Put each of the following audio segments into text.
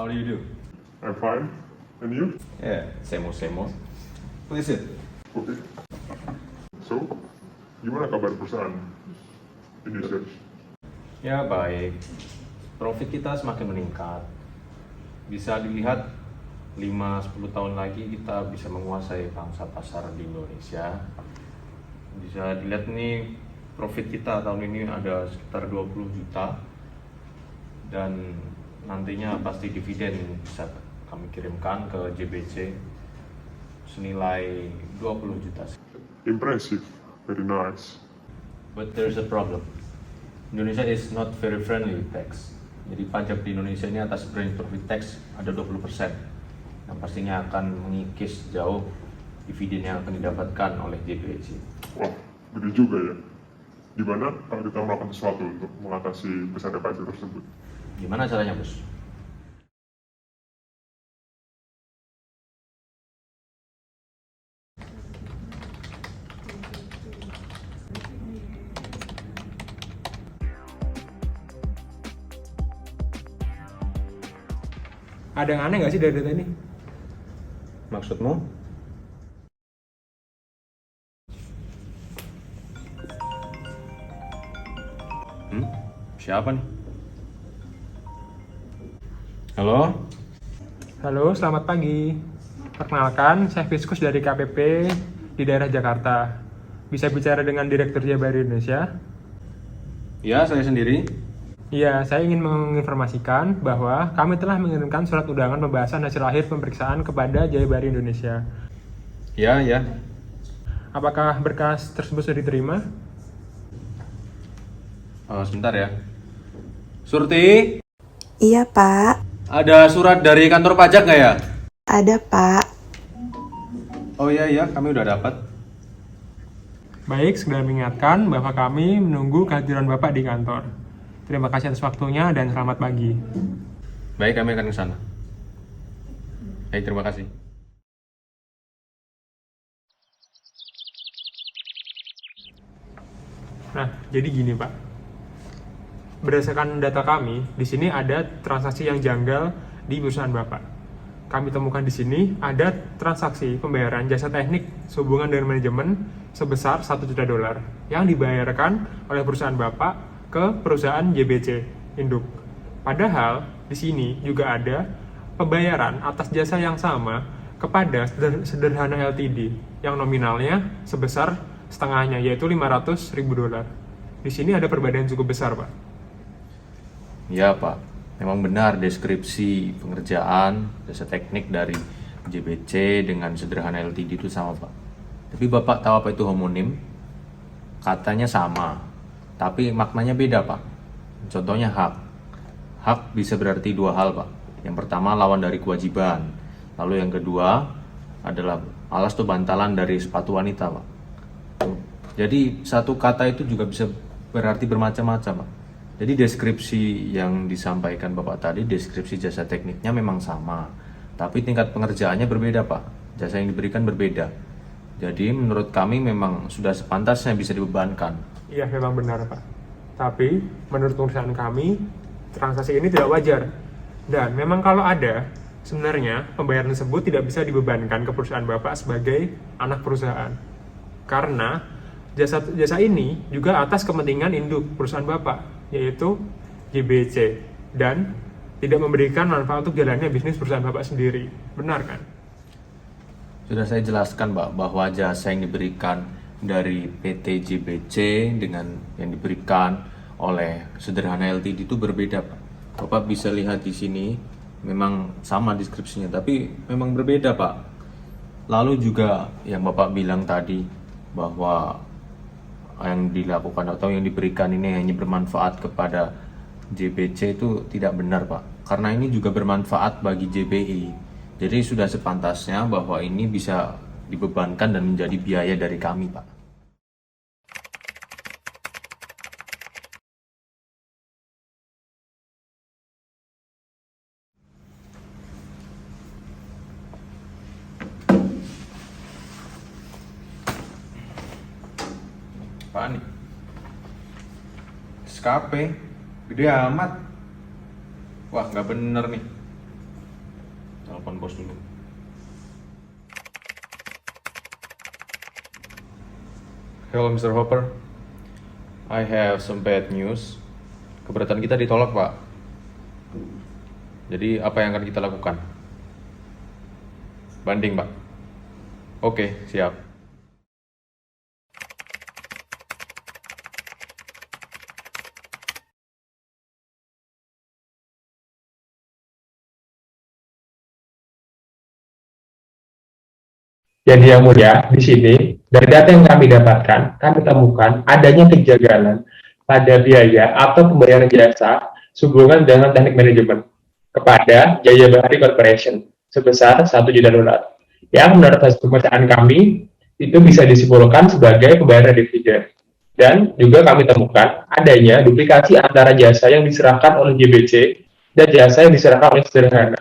How do you do? I'm fine. And you? Yeah, same old. What is it? Okay. So, gimana kabar perusahaan Indonesia? Ya baik, profit kita semakin meningkat. Bisa dilihat 5-10 tahun lagi kita bisa menguasai pangsa pasar di Indonesia. Bisa dilihat nih profit kita tahun ini ada sekitar 20 juta. Dan nantinya pasti dividen bisa kami kirimkan ke JBC senilai 20 juta. Impressive. Very nice. But there's a problem. Indonesia is not very friendly with tax. Jadi pajak di Indonesia ini atas branch profit tax ada 20%. Yang pastinya akan mengikis jauh dividen yang akan didapatkan oleh JBC. Wah, gede juga ya. Gimana kalau kita melakukan sesuatu untuk mengatasi besarnya pajak tersebut? Gimana caranya, Bos? Ada yang aneh nggak sih dari data ini? Maksudmu? Siapa nih? Halo? Halo, selamat pagi. Perkenalkan, saya Fiskus dari KPP di daerah Jakarta. Bisa bicara dengan Direktur Jabari Indonesia? Ya, saya sendiri. Iya, saya ingin menginformasikan bahwa kami telah mengirimkan surat undangan pembahasan hasil akhir pemeriksaan kepada Jayabari Indonesia. Ya. Apakah berkas tersebut sudah diterima? Sebentar ya. Surti, Iya, Pak. ada surat dari kantor pajak nggak ya? Ada, Pak. Oh iya, kami udah dapat. Baik, sekedar mengingatkan bahwa kami menunggu kehadiran Bapak di kantor. Terima kasih atas waktunya dan selamat pagi. Baik, kami akan ke sana. Baik, terima kasih. Nah, jadi gini, Pak. Berdasarkan data kami, di sini ada transaksi yang janggal di perusahaan Bapak. Kami temukan di sini ada transaksi pembayaran jasa teknik sehubungan dengan manajemen sebesar 1 juta dolar yang dibayarkan oleh perusahaan Bapak ke perusahaan JBC induk. Padahal di sini juga ada pembayaran atas jasa yang sama kepada Sederhana Ltd yang nominalnya sebesar setengahnya, yaitu 500.000 dolar. Di sini ada perbedaan cukup besar, Pak. Ya Pak, memang benar deskripsi pengerjaan jasa teknik dari JBC dengan Sederhana Ltd itu sama Pak. Tapi Bapak tahu apa itu homonim? Katanya sama, tapi maknanya beda Pak. Contohnya hak. Hak bisa berarti dua hal Pak. Yang pertama lawan dari kewajiban. Lalu yang kedua adalah alas atau bantalan dari sepatu wanita Pak. Jadi satu kata itu juga bisa berarti bermacam-macam Pak. Jadi deskripsi yang disampaikan Bapak tadi, deskripsi jasa tekniknya memang sama, tapi tingkat pengerjaannya berbeda Pak. Jasa yang diberikan berbeda. Jadi menurut kami memang sudah sepantasnya bisa dibebankan. Iya, memang benar, Pak. Tapi menurut perusahaan kami, transaksi ini tidak wajar. Dan memang kalau ada, sebenarnya pembayaran tersebut tidak bisa dibebankan ke perusahaan Bapak sebagai anak perusahaan. Karena jasa ini juga atas kepentingan induk perusahaan Bapak, yaitu JBC, dan tidak memberikan manfaat untuk jalannya bisnis perusahaan Bapak sendiri. Benar kan? Sudah saya jelaskan Pak, bahwa jasa yang diberikan dari PT JBC dengan yang diberikan oleh Sederhana Ltd itu berbeda Pak. Bapak bisa lihat di sini, memang sama deskripsinya, tapi memang berbeda Pak. Lalu juga yang Bapak bilang tadi, bahwa yang dilakukan atau yang diberikan ini hanya bermanfaat kepada JBC itu tidak benar Pak, karena ini juga bermanfaat bagi JBI. Jadi sudah sepantasnya bahwa ini bisa dibebankan dan menjadi biaya dari kami Pak. Apaan nih? SKP gede amat. Wah, nggak bener nih. telepon bos dulu. Hello Mr. Hopper, I have some bad news. Keberatan kita ditolak, Pak. Jadi apa yang akan kita lakukan? Banding, Pak. Oke, siap. Jadi yang mulia, di sini dari data yang kami dapatkan, kami temukan adanya kejanggalan pada biaya atau pembayaran jasa sehubungan dengan teknik manajemen kepada Jaya Bahari Corporation sebesar 1 juta dolar. Yang menurut hasil pemeriksaan kami itu bisa disimpulkan sebagai pembayaran dividen. Dan juga kami temukan adanya duplikasi antara jasa yang diserahkan oleh JBC dan jasa yang diserahkan oleh Sederhana,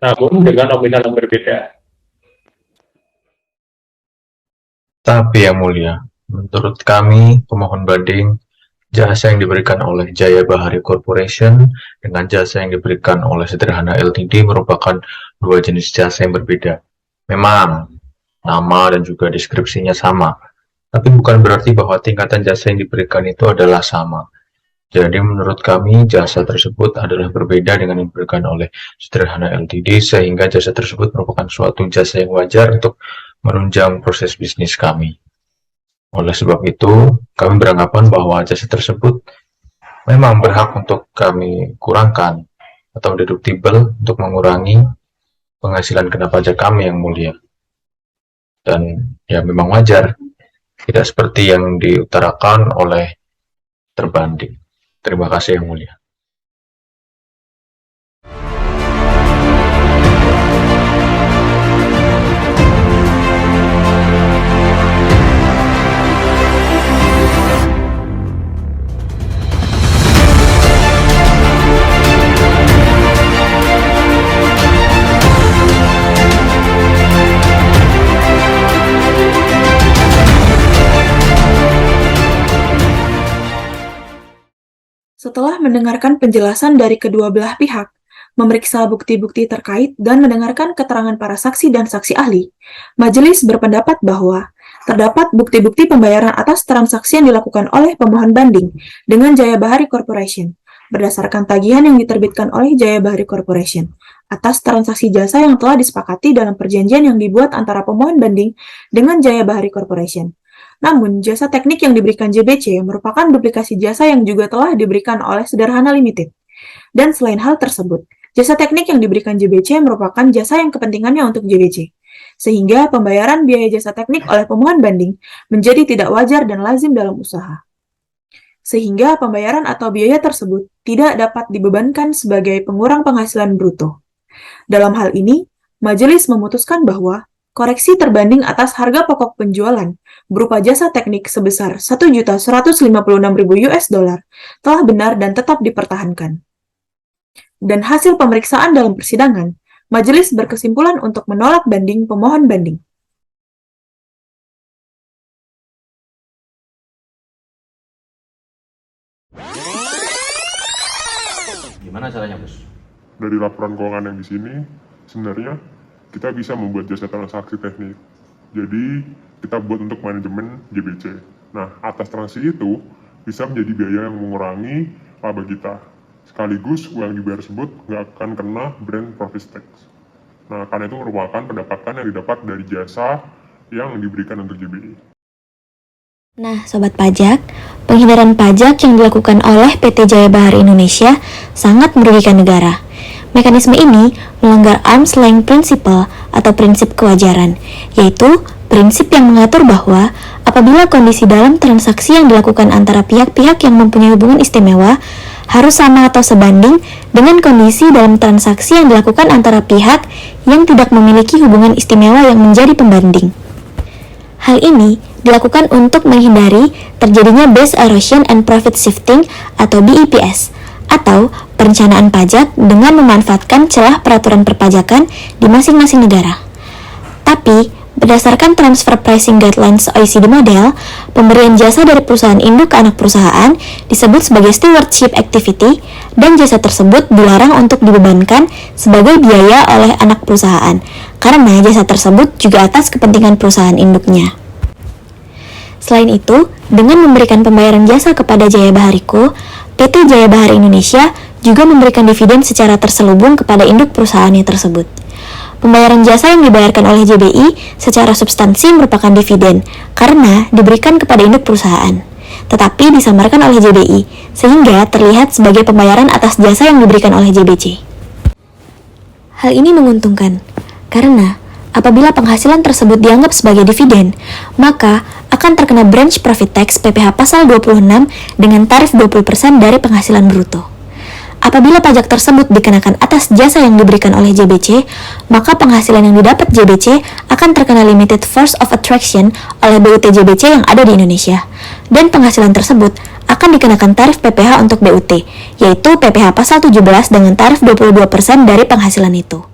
namun dengan nominal yang berbeda. Tapi yang mulia, menurut kami pemohon banding, jasa yang diberikan oleh Jaya Bahari Corporation dengan jasa yang diberikan oleh Sederhana Ltd merupakan dua jenis jasa yang berbeda. Memang, nama dan juga deskripsinya sama, tapi bukan berarti bahwa tingkatan jasa yang diberikan itu adalah sama. Jadi menurut kami, jasa tersebut adalah berbeda dengan yang diberikan oleh Sederhana Ltd, sehingga jasa tersebut merupakan suatu jasa yang wajar untuk menunjang proses bisnis kami. Oleh sebab itu, kami beranggapan bahwa jasa tersebut memang berhak untuk kami kurangkan atau deductible untuk mengurangi penghasilan kena pajak kami yang mulia. Dan ya memang wajar, tidak seperti yang diutarakan oleh terbanding. Terima kasih yang mulia. Setelah mendengarkan penjelasan dari kedua belah pihak, memeriksa bukti-bukti terkait dan mendengarkan keterangan para saksi dan saksi ahli, majelis berpendapat bahwa terdapat bukti-bukti pembayaran atas transaksi yang dilakukan oleh pemohon banding dengan Jaya Bahari Corporation berdasarkan tagihan yang diterbitkan oleh Jaya Bahari Corporation atas transaksi jasa yang telah disepakati dalam perjanjian yang dibuat antara pemohon banding dengan Jaya Bahari Corporation. Namun, jasa teknik yang diberikan JBC merupakan duplikasi jasa yang juga telah diberikan oleh Sederhana Limited. Dan selain hal tersebut, jasa teknik yang diberikan JBC merupakan jasa yang kepentingannya untuk JBC. Sehingga pembayaran biaya jasa teknik oleh pemohon banding menjadi tidak wajar dan lazim dalam usaha. Sehingga pembayaran atau biaya tersebut tidak dapat dibebankan sebagai pengurang penghasilan bruto. Dalam hal ini, majelis memutuskan bahwa koreksi terbanding atas harga pokok penjualan berupa jasa teknik sebesar $1.156.000 telah benar dan tetap dipertahankan. Dan hasil pemeriksaan dalam persidangan, majelis berkesimpulan untuk menolak banding pemohon banding. Gimana caranya, Bos? Dari laporan keuangan yang di sini, sebenarnya kita bisa membuat jasa transaksi teknik. Jadi, kita buat untuk manajemen JBC. Nah, atas transaksi itu bisa menjadi biaya yang mengurangi laba kita. Sekaligus uang yang dibayar tersebut nggak akan kena brand profit tax. Nah, karena itu merupakan pendapatan yang didapat dari jasa yang diberikan untuk JBI. Nah, Sobat Pajak, penghindaran pajak yang dilakukan oleh PT Jaya Bahari Indonesia sangat merugikan negara. Mekanisme ini melanggar arm's length principle atau prinsip kewajaran, yaitu prinsip yang mengatur bahwa apabila kondisi dalam transaksi yang dilakukan antara pihak-pihak yang mempunyai hubungan istimewa harus sama atau sebanding dengan kondisi dalam transaksi yang dilakukan antara pihak yang tidak memiliki hubungan istimewa yang menjadi pembanding. Hal ini dilakukan untuk menghindari terjadinya Base Erosion and Profit Shifting atau BEPS, atau perencanaan pajak dengan memanfaatkan celah peraturan perpajakan di masing-masing negara. Tapi, Berdasarkan Transfer Pricing Guidelines OECD model, pemberian jasa dari perusahaan induk ke anak perusahaan disebut sebagai stewardship activity dan jasa tersebut dilarang untuk dibebankan sebagai biaya oleh anak perusahaan karena jasa tersebut juga atas kepentingan perusahaan induknya. Selain itu, dengan memberikan pembayaran jasa kepada Jaya Bahari Co, PT Jaya Bahari Indonesia juga memberikan dividen secara terselubung kepada induk perusahaannya tersebut. Pembayaran jasa yang dibayarkan oleh JBI secara substansi merupakan dividen karena diberikan kepada induk perusahaan, tetapi disamarkan oleh JBI sehingga terlihat sebagai pembayaran atas jasa yang diberikan oleh JBC. Hal ini menguntungkan karena apabila penghasilan tersebut dianggap sebagai dividen, maka akan terkena branch profit tax PPh pasal 26 dengan tarif 20% dari penghasilan bruto. Apabila pajak tersebut dikenakan atas jasa yang diberikan oleh JBC, maka penghasilan yang didapat JBC akan terkena limited force of attraction oleh BUT JBC yang ada di Indonesia. Dan penghasilan tersebut akan dikenakan tarif PPh untuk BUT, yaitu PPh pasal 17 dengan tarif 22% dari penghasilan itu.